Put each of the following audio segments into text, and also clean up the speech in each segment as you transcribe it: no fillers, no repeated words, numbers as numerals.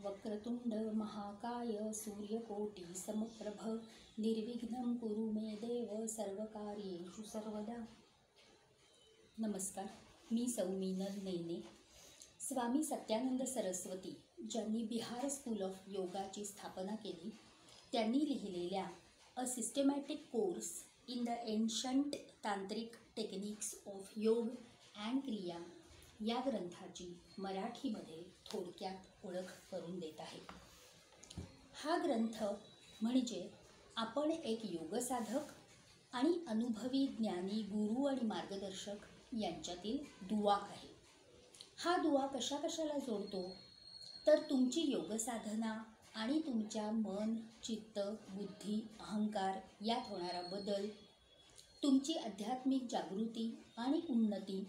वक्रतुंड महाकाय सूर्यकोटी समप्रभ निर्विघ्नं कुरु मे देव सर्वकार्येषु सर्वदा। नमस्कार, मी मीनल नैने। स्वामी सत्यानंद सरस्वती ज्यांनी बिहार स्कूल ऑफ योगाची स्थापना केली, त्यांनी लिहिलेल्या a systematic course in the ancient tantric techniques of yoga and kriya या ग्रंथाची मराठीमध्ये थोडक्यात ओळख करून देत आहे। हा ग्रंथ म्हणजे आपण एक योगसाधक आणि अनुभवी ज्ञानी गुरु आणि मार्गदर्शक यांच्यातील दुवा आहे। हा दुवा कशाला जोडतो तर तुमची योगसाधना आणि तुमच्या मन, चित्त, बुद्धी, अहंकार यात होणारा बदल, तुमची आध्यात्मिक जागृती आणि उन्नती,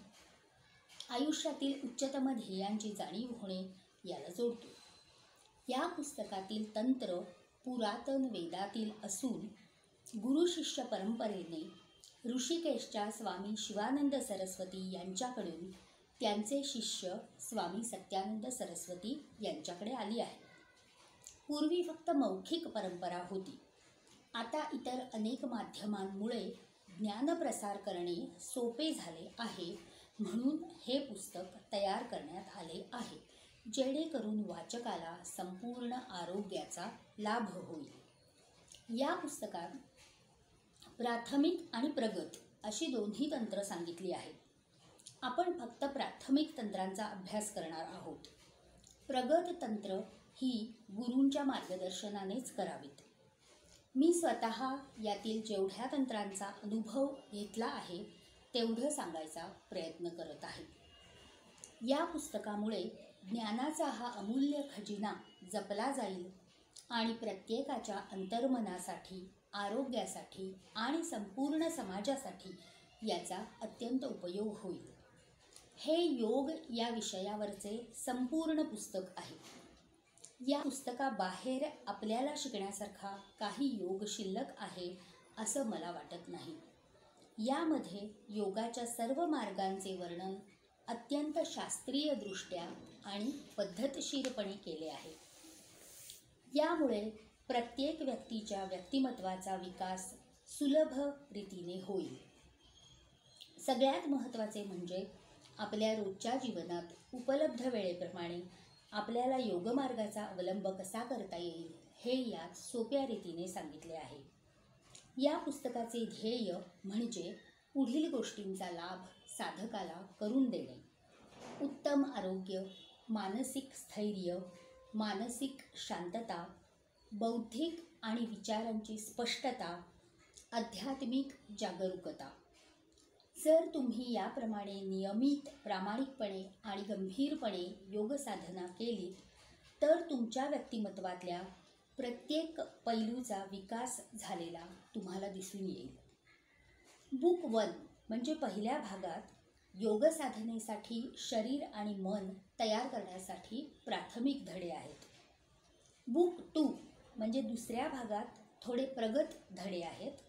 आयुष्यातील उच्चतम ध्येयांची जाणीव होणे याला जोडतो। या पुस्तकातील तंत्र पुरातन वेदातील असून गुरु शिष्य परंपरेने ऋषिकेशच्या स्वामी शिवानंद सरस्वती यांच्याकडून त्यांचे शिष्य स्वामी सत्यानंद सरस्वती यांच्याकडे आली आहे। पूर्वी फक्त मौखिक परंपरा होती, आता इतर अनेक माध्यमांमुळे ज्ञानप्रसार करणे सोपे झाले आहे, म्हणून हे पुस्तक तयार करण्यात आले आहे, जेणेकरून वाचकाला संपूर्ण आरोग्याचा लाभ होईल। या पुस्तकात प्राथमिक आणि प्रगत अशी दोन्ही तंत्र सांगितली आहेत। आपण फक्त प्राथमिक तंत्रांचा अभ्यास करणार आहोत। प्रगत तंत्र ही गुरूंच्या मार्गदर्शनानेच करावीत। मी स्वतः यातील जेवढ्या तंत्रांचा अनुभव घेतला आहे तेवढं सांगायचा प्रयत्न करत आहे। या पुस्तकामुळे ज्ञानाचा हा अमूल्य खजिना जपला जाईल आणि प्रत्येकाच्या अंतर्मनासाठी, आरोग्यासाठी आणि संपूर्ण समाजासाठी याचा अत्यंत उपयोग होईल। हे योग या विषयावरचे संपूर्ण पुस्तक आहे। या पुस्तकाबाहेर आपल्याला शिकण्यासारखा काही योग शिल्लक आहे असं मला वाटत नाही। यामध्ये योगाच्या सर्व मार्गांचे वर्णन अत्यंत शास्त्रीय दृष्ट्या आणि पद्धतशीरपणे केले आहे। यामुळे प्रत्येक व्यक्तीच्या व्यक्तिमत्वाचा विकास सुलभ रीतीने होईल। सगळ्यात महत्त्वाचे म्हणजे आपल्या रोजच्या जीवनात उपलब्ध वेळेप्रमाणे आपल्याला योगमार्गाचा अवलंब कसा करता येईल हे यात सोप्या रीतीने सांगितले आहे। या पुस्तकाचे ध्येय म्हणजे पुढील गोष्टींचा लाभ साधकाला करून देणे: उत्तम आरोग्य, मानसिक स्थैर्य, मानसिक शांतता, बौद्धिक आणि विचारांची स्पष्टता, आध्यात्मिक जागरूकता। जर तुम्ही याप्रमाणे नियमित, प्रामाणिकपणे आणि गंभीरपणे योगसाधना केली तर तुमच्या व्यक्तिमत्वातल्या प्रत्येक पैलूचा विकास झालेला तुम्हाला दिसून येईल। बुक 1 म्हणजे पहिल्या भागात योगसाधनेसाठी शरीर आणि मन तयार करण्यासाठी प्राथमिक धडे आहेत। बुक 2 म्हणजे दुसऱ्या भागात थोडे प्रगत धडे आहेत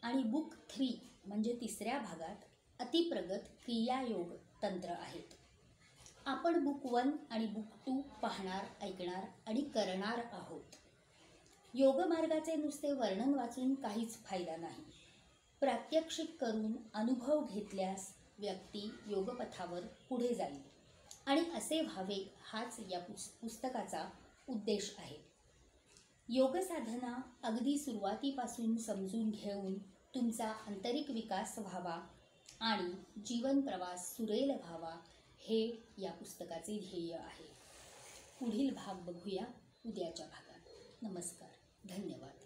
आणि बुक 3 म्हणजे तिसऱ्या भागात अतिप्रगत क्रियायोग तंत्र आहेत। आपण बुक 1 आणि बुक 2 पाहणार, ऐकणार आणि करणार आहोत। योगमार्गाचे नुसते वर्णन वाचून काहीच फायदा नाही। प्रात्यक्षिक करून अनुभव घेतल्यास व्यक्ती योगपथावर पुढे जाईल आणि असे व्हावे हाच या पुस्तकाचा उद्देश आहे। योगसाधना अगदी सुरुवातीपासून समजून घेऊन तुमचा आंतरिक विकास व्हावा आणि जीवन प्रवास सुरेल व्हावा हे या पुस्तकाचे ध्येय आहे। पुढील भाग बघूया उद्याच्या भागात। नमस्कार, धन्यवाद।